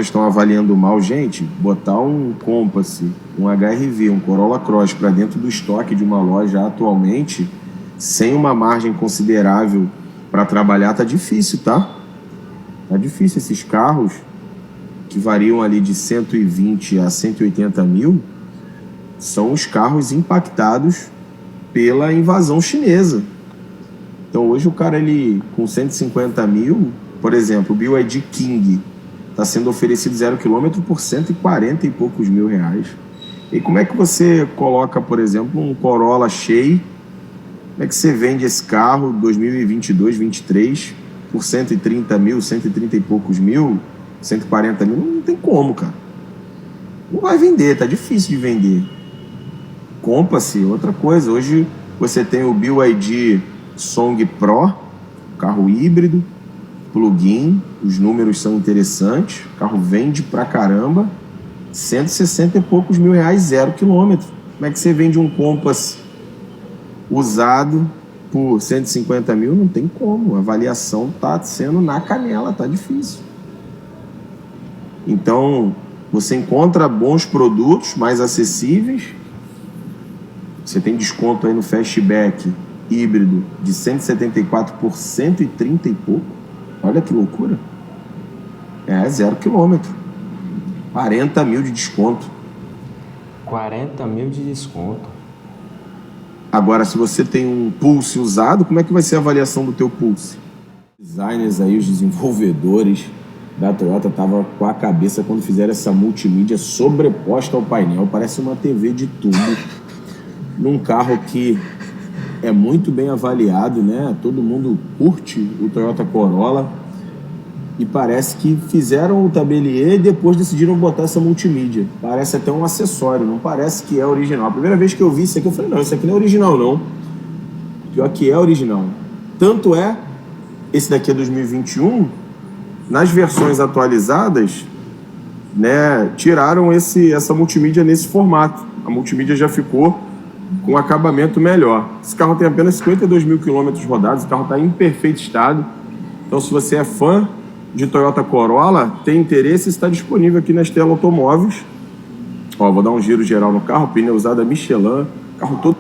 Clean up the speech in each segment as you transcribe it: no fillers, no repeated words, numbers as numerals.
estão avaliando mal, gente, botar um Compass, um HR-V, um Corolla Cross para dentro do estoque de uma loja atualmente, sem uma margem considerável para trabalhar, tá difícil, tá? Tá difícil. Esses carros que variam ali de 120 a 180 mil são os carros impactados pela invasão chinesa. Então hoje o cara, ele com 150 mil, por exemplo, o BYD King está sendo oferecido 0 km por 140 e poucos mil reais. E como é que você coloca, por exemplo, um Corolla Shay? Como é que você vende esse carro 2022, 2023 por 130 mil, 130 e poucos mil, 140 mil? Não tem como, cara. Não vai vender, tá difícil de vender. Compass, outra coisa. Hoje você tem o BYD Song Pro, carro híbrido, plug-in, os números são interessantes, o carro vende pra caramba, 160 e poucos mil reais, 0 km. Como é que você vende um Compass usado por 150 mil? Não tem como, a avaliação tá sendo na canela, tá difícil. Então, você encontra bons produtos, mais acessíveis, você tem desconto aí no Fastback híbrido de 174 por 130 e pouco. Olha que loucura. 0 km. 40 mil de desconto. 40 mil de desconto. Agora, se você tem um Pulse usado, como é que vai ser a avaliação do teu Pulse? Os designers aí, os desenvolvedores da Toyota estavam com a cabeça quando fizeram essa multimídia sobreposta ao painel. Parece uma TV de tubo. Num carro que é muito bem avaliado, né? Todo mundo curte o Toyota Corolla e parece que fizeram o tablier e depois decidiram botar essa multimídia. Parece até um acessório, não parece que é original. A primeira vez que eu vi isso aqui, eu falei, não, isso aqui não é original, não. Pior que é original. Tanto é, esse daqui é 2021, nas versões atualizadas, né, tiraram essa multimídia nesse formato. A multimídia já ficou com um acabamento melhor. Esse carro tem apenas 52 mil quilômetros rodados, o carro está em perfeito estado. Então, se você é fã de Toyota Corolla, tem interesse, está disponível aqui na Stella Automóveis. Ó, vou dar um giro geral no carro, pneu usado Michelin, carro todo.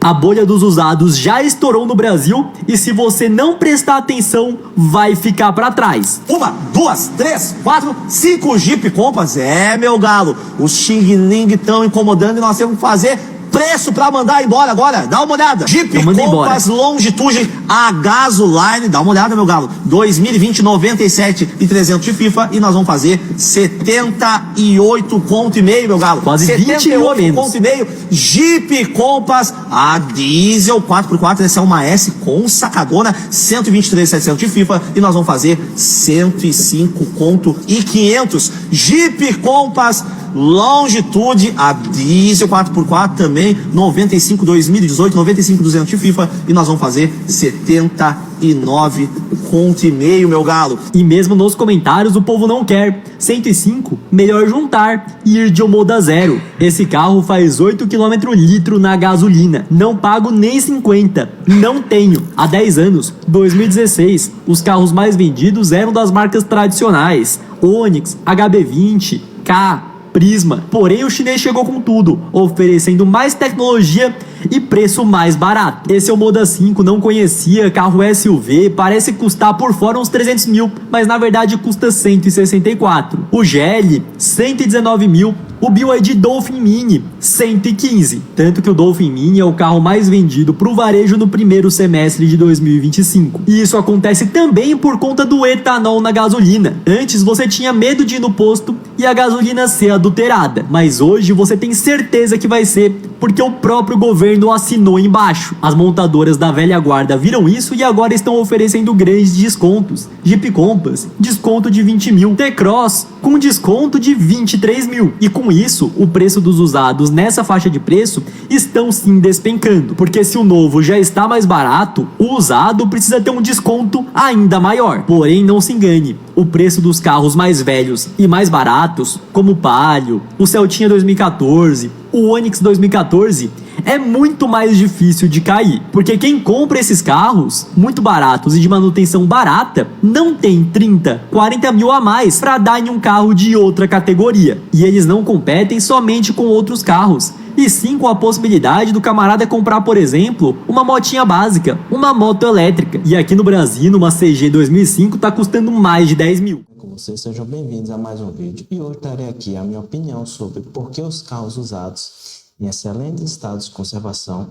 A bolha dos usados já estourou no Brasil e se você não prestar atenção, vai ficar para trás. 1, 2, 3, 4, 5 Jeep Compass. Meu galo, os Xing Ling estão incomodando e nós temos que fazer preço pra mandar embora agora. Dá uma olhada. Jeep Compass Longitude a gasoline. Dá uma olhada, meu galo. 2020, 97.300 de FIFA e nós vamos fazer 78 conto e meio, meu galo. Quase 78 conto e meio. Jeep Compass a diesel 4x4. Essa é uma S com sacadona. 123.700 de FIFA e nós vamos fazer 105 conto e 500. Jeep Compass Longitude a diesel 4x4 também, 95 2018, 95.200 de FIFA e nós vamos fazer 79 conto e meio, meu galo. E mesmo nos comentários o povo não quer. 105, melhor juntar e ir de Omoda zero. Esse carro faz 8 km litro na gasolina. Não pago nem 50. Não tenho. Há 10 anos, 2016, os carros mais vendidos eram das marcas tradicionais. Onix, HB20, K, Prisma. Porém, o chinês chegou com tudo, oferecendo mais tecnologia e preço mais barato. Esse é o Moda 5, não conhecia, carro SUV, parece custar por fora uns 300 mil, mas na verdade custa 164. O GL, 119 mil. O BYD Dolphin Mini, 115. Tanto que o Dolphin Mini é o carro mais vendido para o varejo no primeiro semestre de 2025. E isso acontece também por conta do etanol na gasolina. Antes você tinha medo de ir no posto e a gasolina ser adulterada, mas hoje você tem certeza que vai ser, porque o próprio governo assinou embaixo. As montadoras da velha guarda viram isso e agora estão oferecendo grandes descontos. Jeep Compass, desconto de 20 mil. T-Cross, com desconto de 23 mil. E com isso, o preço dos usados nessa faixa de preço estão sim despencando. Porque se o novo já está mais barato, o usado precisa ter um desconto ainda maior. Porém, não se engane, o preço dos carros mais velhos e mais baratos, como o Palio, o Celtinha 2014, o Onix 2014, é muito mais difícil de cair, porque quem compra esses carros muito baratos e de manutenção barata não tem 30, 40 mil a mais para dar em um carro de outra categoria. E eles não competem somente com outros carros, e sim com a possibilidade do camarada comprar, por exemplo, uma motinha básica, uma moto elétrica. E aqui no Brasil, uma CG 2005 tá custando mais de 10 mil. Com vocês, sejam bem-vindos a mais um vídeo. E hoje darei aqui a minha opinião sobre por que os carros usados em excelente estado de conservação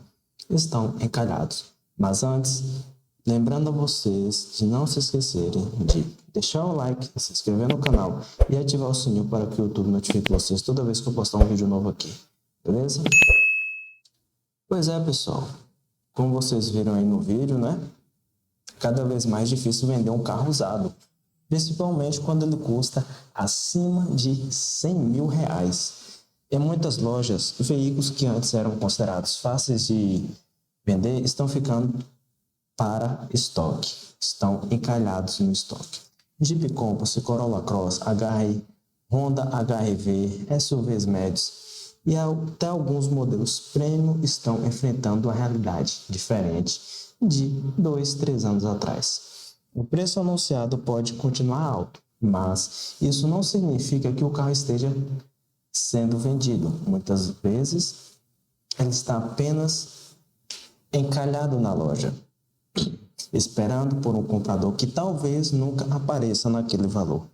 estão encalhados. Mas antes, lembrando a vocês de não se esquecerem de deixar o like, se inscrever no canal e ativar o sininho para que o YouTube notifique vocês toda vez que eu postar um vídeo novo aqui. Beleza? Pois é, pessoal. Como vocês viram aí no vídeo, né? Cada vez mais difícil vender um carro usado. Principalmente quando ele custa acima de 100 mil reais. Em muitas lojas, veículos que antes eram considerados fáceis de vender estão ficando para estoque. Estão encalhados no estoque. Jeep Compass, Corolla Cross, HR, Honda HR-V, SUVs médios e até alguns modelos premium estão enfrentando uma realidade diferente de 2, 3 anos atrás. O preço anunciado pode continuar alto, mas isso não significa que o carro esteja sendo vendido. Muitas vezes ele está apenas encalhado na loja, esperando por um comprador que talvez nunca apareça naquele valor.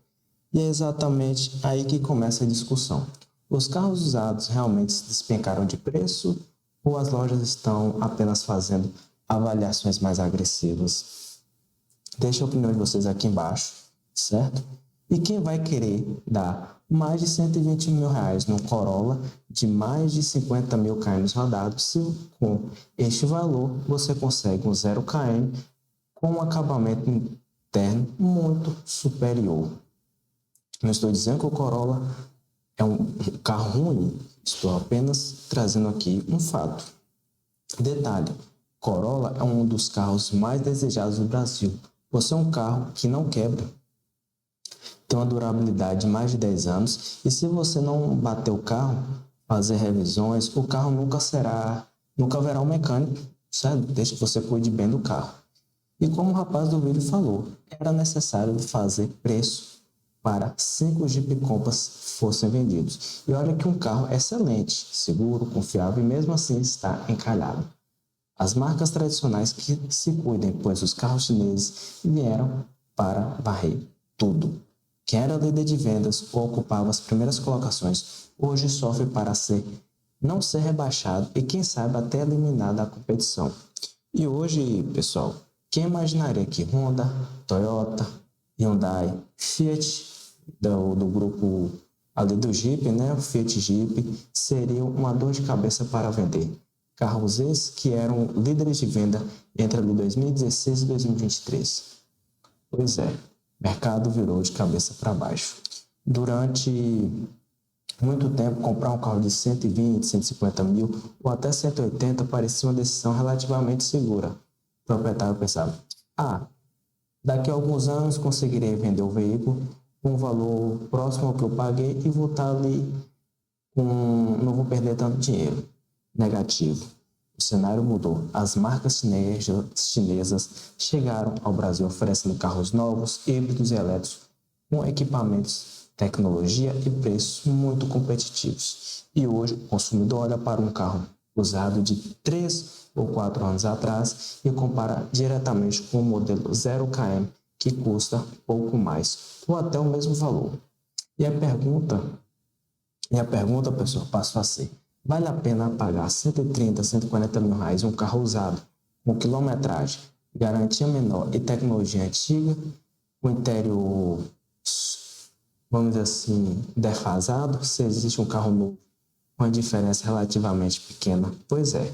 E é exatamente aí que começa a discussão. Os carros usados realmente se despencaram de preço ou as lojas estão apenas fazendo avaliações mais agressivas? Deixa a opinião de vocês aqui embaixo, certo? E quem vai querer dar mais de 120 mil reais num Corolla de mais de 50 mil km rodados, se com este valor você consegue um 0 km com um acabamento interno muito superior? Não estou dizendo que o Corolla é um carro ruim, estou apenas trazendo aqui um fato. Detalhe, Corolla é um dos carros mais desejados do Brasil. Você é um carro que não quebra, tem uma durabilidade de mais de 10 anos e se você não bater o carro, fazer revisões, o carro nunca haverá um mecânico, certo? Desde que você cuide bem do carro. E como o rapaz do vídeo falou, era necessário fazer preço para 5 Jeep Compass fossem vendidos. E olha que um carro excelente, seguro, confiável e mesmo assim está encalhado. As marcas tradicionais que se cuidem, pois os carros chineses vieram para varrer tudo. Quem era líder de vendas ou ocupava as primeiras colocações, hoje sofre para não ser rebaixado e quem sabe até eliminado da competição. E hoje, pessoal, quem imaginaria que Honda, Toyota, Hyundai, Fiat, do grupo ali do Jeep, né, o Fiat Jeep, seriam uma dor de cabeça para vender. Carros esses que eram líderes de venda entre ali 2016 e 2023. Pois é, o mercado virou de cabeça para baixo. Durante muito tempo, comprar um carro de 120, 150 mil ou até 180 parecia uma decisão relativamente segura. O proprietário pensava, daqui a alguns anos conseguirei vender o veículo com um valor próximo ao que eu paguei e vou estar ali, não vou perder tanto dinheiro. Negativo. O cenário mudou. As marcas chinesas chegaram ao Brasil oferecendo carros novos, híbridos e elétricos com equipamentos, tecnologia e preços muito competitivos. E hoje o consumidor olha para um carro usado de 3 ou 4 anos atrás e compara diretamente com o modelo 0 km que custa pouco mais ou até o mesmo valor. E a pergunta, pessoal, passo a ser: vale a pena pagar 130, 140 mil reais em um carro usado, com quilometragem, garantia menor e tecnologia antiga, o interior, vamos dizer assim, defasado, se existe um carro novo com uma diferença relativamente pequena? Pois é,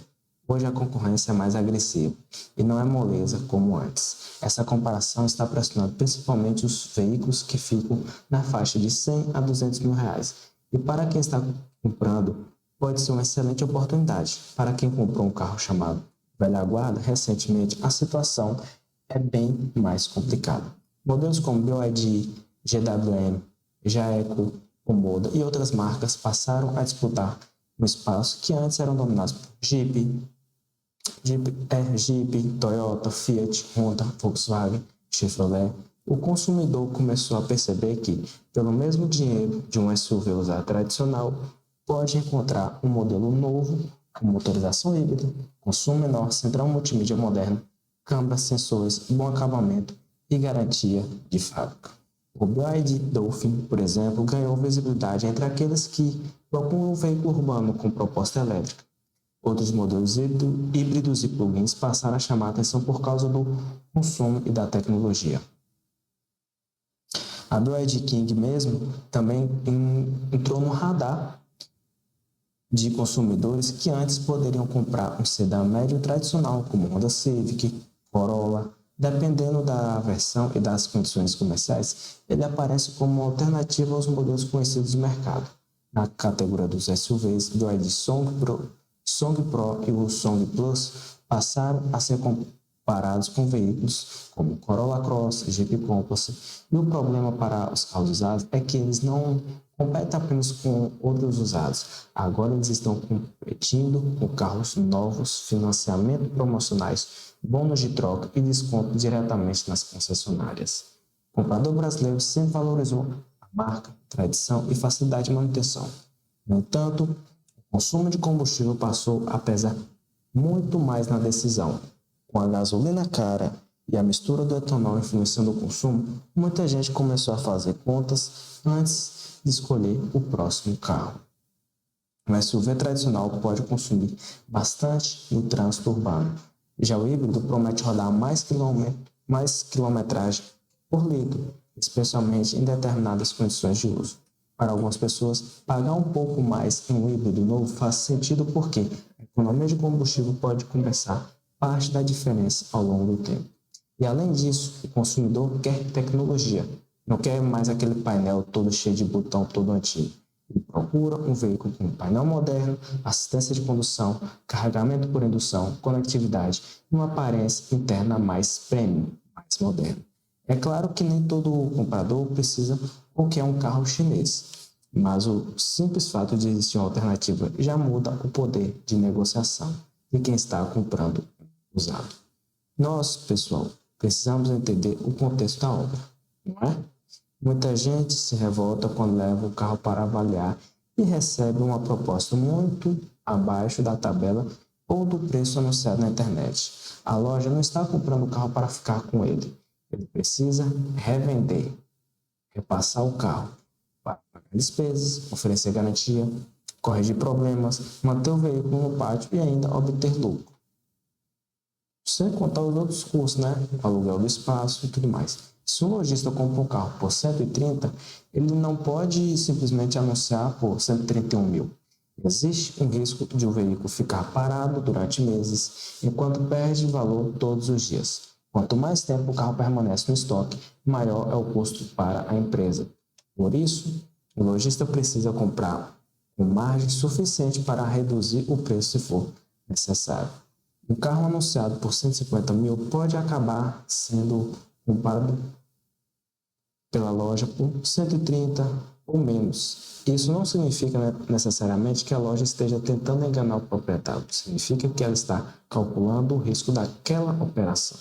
hoje a concorrência é mais agressiva e não é moleza como antes. Essa comparação está pressionando principalmente os veículos que ficam na faixa de 100 a 200 mil reais. E para quem está comprando, pode ser uma excelente oportunidade. Para quem comprou um carro chamado velha guarda, recentemente a situação é bem mais complicada. Modelos como BYD, GWM, Jaeco, Omoda e outras marcas passaram a disputar no espaço que antes eram dominados por Jeep, Toyota, Fiat, Honda, Volkswagen, Chevrolet. O consumidor começou a perceber que, pelo mesmo dinheiro de um SUV usado tradicional, pode encontrar um modelo novo, com motorização híbrida, consumo menor, central multimídia moderno, câmera, sensores, bom acabamento e garantia de fábrica. O BYD Dolphin, por exemplo, ganhou visibilidade entre aqueles que procuram um veículo urbano com proposta elétrica. Outros modelos híbridos e plug-ins passaram a chamar a atenção por causa do consumo e da tecnologia. A BYD King mesmo também entrou no radar de consumidores que antes poderiam comprar um sedã médio tradicional, como Honda Civic, Corolla. Dependendo da versão e das condições comerciais, ele aparece como uma alternativa aos modelos conhecidos do mercado. Na categoria dos SUVs, o BYD Song Pro e o Song Plus passaram a ser comparados com veículos como Corolla Cross, Jeep Compass, e o problema para os carros usados é que eles não competem apenas com outros usados. Agora eles estão competindo com carros novos, financiamento promocionais, bônus de troca e desconto diretamente nas concessionárias. O comprador brasileiro sempre valorizou a marca, tradição e facilidade de manutenção. No entanto, o consumo de combustível passou a pesar muito mais na decisão. Com a gasolina cara e a mistura do etanol influenciando o consumo, muita gente começou a fazer contas antes de escolher o próximo carro. Um SUV tradicional pode consumir bastante no trânsito urbano. Já o híbrido promete rodar mais quilometragem por litro, especialmente em determinadas condições de uso. Para algumas pessoas, pagar um pouco mais em um híbrido novo faz sentido porque a economia de combustível pode compensar parte da diferença ao longo do tempo. E além disso, o consumidor quer tecnologia, não quer mais aquele painel todo cheio de botão todo antigo. Ele procura um veículo com painel moderno, assistência de condução, carregamento por indução, conectividade e uma aparência interna mais premium, mais moderna. É claro que nem todo comprador precisa ou quer um carro chinês, mas o simples fato de existir uma alternativa já muda o poder de negociação de quem está comprando usado. Nós, pessoal, precisamos entender o contexto da obra, não é? Muita gente se revolta quando leva o carro para avaliar e recebe uma proposta muito abaixo da tabela ou do preço anunciado na internet. A loja não está comprando o carro para ficar com ele. Ele precisa revender, repassar o carro para pagar despesas, oferecer garantia, corrigir problemas, manter o veículo no pátio e ainda obter lucro. Sem contar os outros custos, né? Aluguel do espaço e tudo mais. Se um lojista compra um carro por 130, ele não pode simplesmente anunciar por 131 mil. Existe um risco de o veículo ficar parado durante meses, enquanto perde valor todos os dias. Quanto mais tempo o carro permanece no estoque, maior é o custo para a empresa. Por isso, o lojista precisa comprar com margem suficiente para reduzir o preço se for necessário. Um carro anunciado por 150 mil pode acabar sendo comprado pela loja por 130 ou menos. Isso não significa necessariamente que a loja esteja tentando enganar o proprietário. Significa que ela está calculando o risco daquela operação.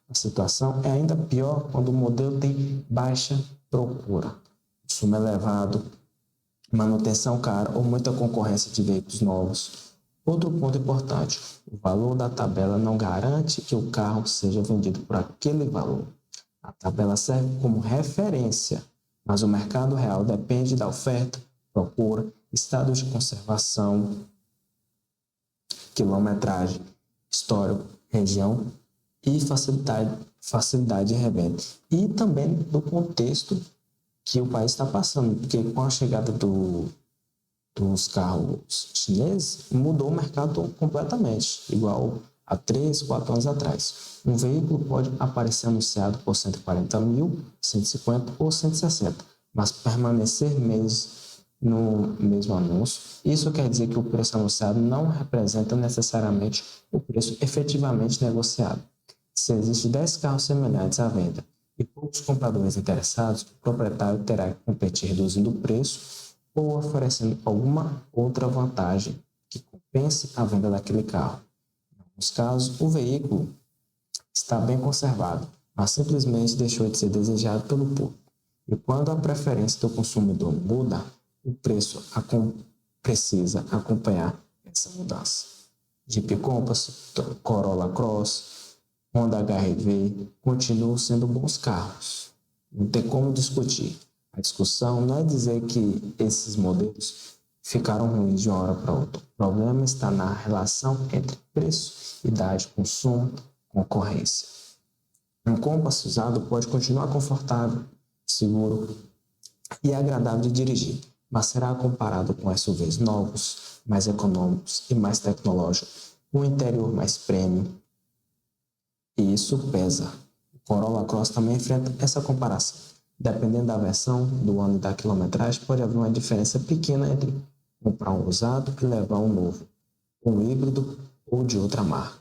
A situação é ainda pior quando o modelo tem baixa procura, consumo elevado, manutenção cara ou muita concorrência de veículos novos. Outro ponto importante, o valor da tabela não garante que o carro seja vendido por aquele valor. A tabela serve como referência, mas o mercado real depende da oferta, procura, estado de conservação, quilometragem, histórico, região e facilidade de revenda. E também do contexto que o país está passando, porque com a chegada dos carros chineses, mudou o mercado completamente, igual há 3, 4 anos atrás. Um veículo pode aparecer anunciado por 140 mil, 150 ou 160, mas permanecer meses no mesmo anúncio. Isso quer dizer que o preço anunciado não representa necessariamente o preço efetivamente negociado. Se existem 10 carros semelhantes à venda e poucos compradores interessados, o proprietário terá que competir reduzindo o preço ou oferecendo alguma outra vantagem que compense a venda daquele carro. Em alguns casos, o veículo está bem conservado, mas simplesmente deixou de ser desejado pelo público. E quando a preferência do consumidor muda, o preço precisa acompanhar essa mudança. Jeep Compass, Corolla Cross, Honda HR-V continuam sendo bons carros. Não tem como discutir. A discussão não é dizer que esses modelos ficaram ruins de uma hora para outra. O problema está na relação entre preço, idade, consumo, concorrência. Um Compass usado pode continuar confortável, seguro e agradável de dirigir, mas será comparado com SUVs novos, mais econômicos e mais tecnológicos, com um interior mais premium. E isso pesa. O Corolla Cross também enfrenta essa comparação. Dependendo da versão, do ano e da quilometragem, pode haver uma diferença pequena entre comprar um usado e levar um novo, um híbrido ou de outra marca.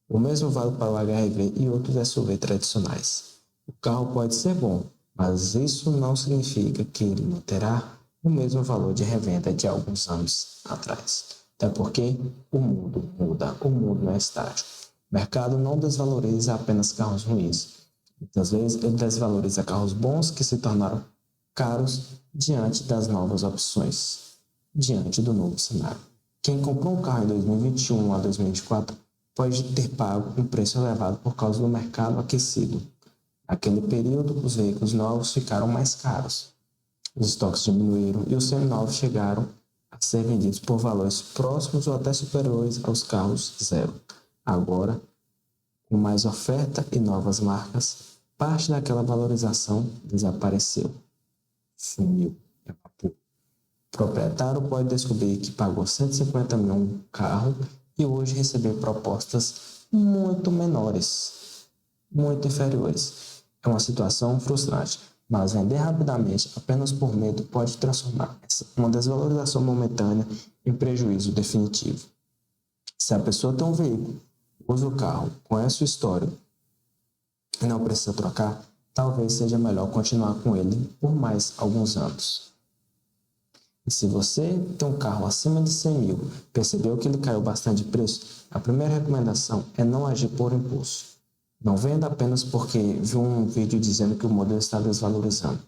O mesmo vale para o HR-V e outros SUV tradicionais. O carro pode ser bom, mas isso não significa que ele não terá o mesmo valor de revenda de alguns anos atrás. Até porque o mundo muda, o mundo não é estático. O mercado não desvaloriza apenas carros ruins. Muitas vezes ele desvaloriza carros bons que se tornaram caros diante das novas opções, diante do novo cenário. Quem comprou um carro em 2021 a 2024 pode ter pago um preço elevado por causa do mercado aquecido. Naquele período, os veículos novos ficaram mais caros. Os estoques diminuíram e os seminovos chegaram a ser vendidos por valores próximos ou até superiores aos carros zero. Agora, com mais oferta e novas marcas, parte daquela valorização desapareceu, sumiu, evapou. O proprietário pode descobrir que pagou 150 mil um carro e hoje receber propostas muito menores, muito inferiores. É uma situação frustrante, mas vender rapidamente apenas por medo pode transformar uma desvalorização momentânea em prejuízo definitivo. Se a pessoa tem um veículo, usa o carro, conhece o histórico e não precisa trocar, talvez seja melhor continuar com ele por mais alguns anos. E se você tem um carro acima de 100 mil, percebeu que ele caiu bastante de preço, a primeira recomendação é não agir por impulso. Não venda apenas porque viu um vídeo dizendo que o modelo está desvalorizando.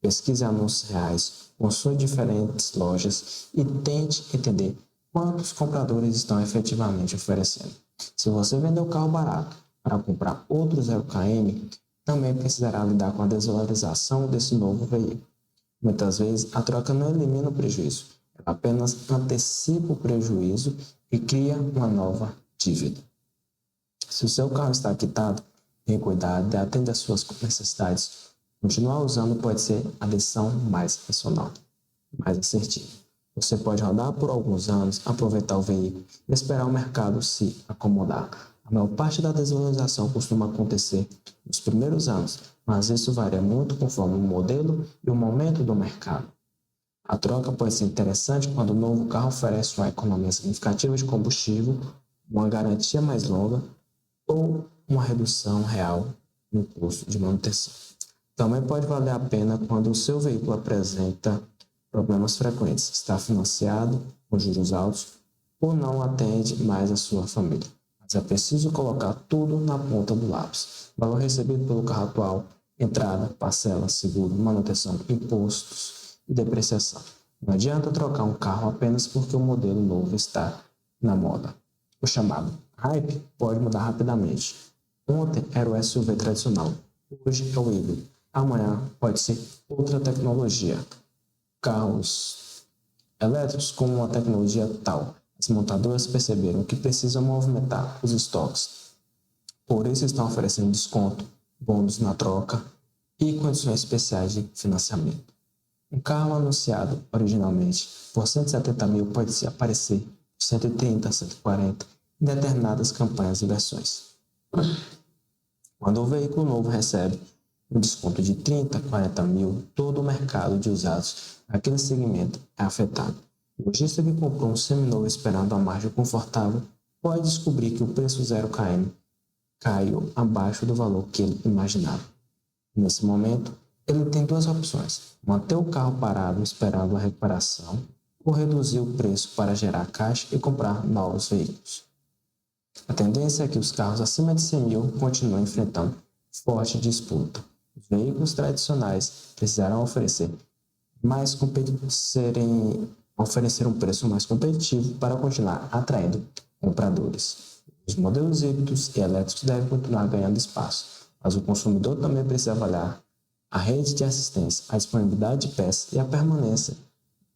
Pesquise anúncios reais, consulte diferentes lojas e tente entender quantos compradores estão efetivamente oferecendo. Se você vender o carro barato para comprar outro 0km, também precisará lidar com a desvalorização desse novo veículo. Muitas vezes, a troca não elimina o prejuízo, ela apenas antecipa o prejuízo e cria uma nova dívida. Se o seu carro está quitado, bem cuidado e atende às suas necessidades, continuar usando pode ser a decisão mais racional, mais assertiva. Você pode rodar por alguns anos, aproveitar o veículo e esperar o mercado se acomodar. A maior parte da desvalorização costuma acontecer nos primeiros anos, mas isso varia muito conforme o modelo e o momento do mercado. A troca pode ser interessante quando o novo carro oferece uma economia significativa de combustível, uma garantia mais longa ou uma redução real no custo de manutenção. Também pode valer a pena quando o seu veículo apresenta problemas frequentes, está financiado com juros altos ou não atende mais a sua família. Mas é preciso colocar tudo na ponta do lápis. Valor recebido pelo carro atual, entrada, parcela, seguro, manutenção, impostos e depreciação. Não adianta trocar um carro apenas porque o modelo novo está na moda. O chamado hype pode mudar rapidamente. Ontem era o SUV tradicional, hoje é o híbrido. Amanhã pode ser outra tecnologia. Carros elétricos com uma tecnologia tal. As montadoras perceberam que precisam movimentar os estoques. Por isso estão oferecendo desconto, bônus na troca e condições especiais de financiamento. Um carro anunciado originalmente por 170 mil pode aparecer por 130, 140 em determinadas campanhas e versões. Quando o veículo novo recebe um desconto de 30, 40 mil, todo o mercado de usados naquele segmento é afetado. O lojista que comprou um seminovo esperando uma margem confortável pode descobrir que o preço 0km caiu abaixo do valor que ele imaginava. Nesse momento, ele tem duas opções: manter o carro parado esperando a recuperação ou reduzir o preço para gerar caixa e comprar novos veículos. A tendência é que os carros acima de 100 mil continuem enfrentando forte disputa. Os veículos tradicionais precisarão oferecer um preço mais competitivo para continuar atraindo compradores. Os modelos híbridos e elétricos devem continuar ganhando espaço, mas o consumidor também precisa avaliar a rede de assistência, a disponibilidade de peças e a permanência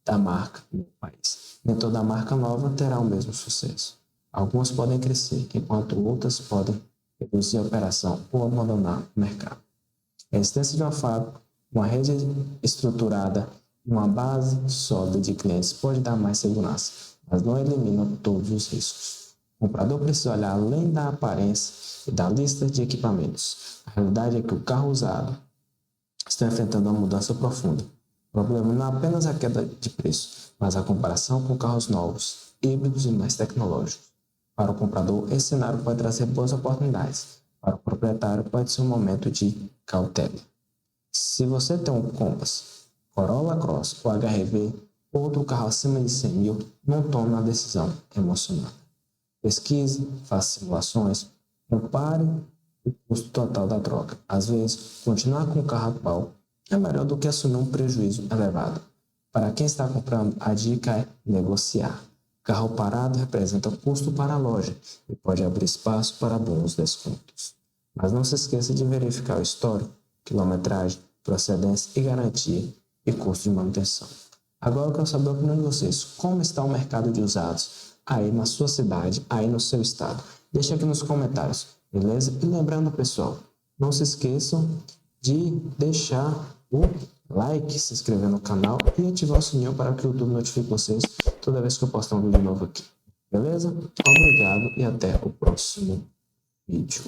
da marca no país. Nem toda marca nova terá o mesmo sucesso. Algumas podem crescer, enquanto outras podem reduzir a operação ou abandonar o mercado. A existência de uma fábrica, uma rede estruturada, uma base sólida de clientes pode dar mais segurança, mas não elimina todos os riscos. O comprador precisa olhar além da aparência e da lista de equipamentos. A realidade é que o carro usado está enfrentando uma mudança profunda. O problema não é apenas a queda de preço, mas a comparação com carros novos, híbridos e mais tecnológicos. Para o comprador, esse cenário pode trazer boas oportunidades. Para o proprietário, pode ser um momento de cautela. Se você tem um Compass, Corolla Cross ou HR-V, ou outro carro acima de 100 mil, não tome uma decisão emocionada. Pesquise, faça simulações, compare o custo total da troca. Às vezes, continuar com o carro atual é melhor do que assumir um prejuízo elevado. Para quem está comprando, a dica é negociar. Carro parado representa custo para a loja e pode abrir espaço para bons descontos. Mas não se esqueça de verificar o histórico, quilometragem, procedência e garantia e custo de manutenção. Agora eu quero saber a opinião de vocês. Como está o mercado de usados aí na sua cidade, aí no seu estado? Deixa aqui nos comentários, beleza? E lembrando, pessoal, não se esqueçam de deixar o like, se inscrever no canal e ativar o sininho para que o YouTube notifique vocês toda vez que eu postar um vídeo novo aqui. Beleza? Obrigado e até o próximo vídeo.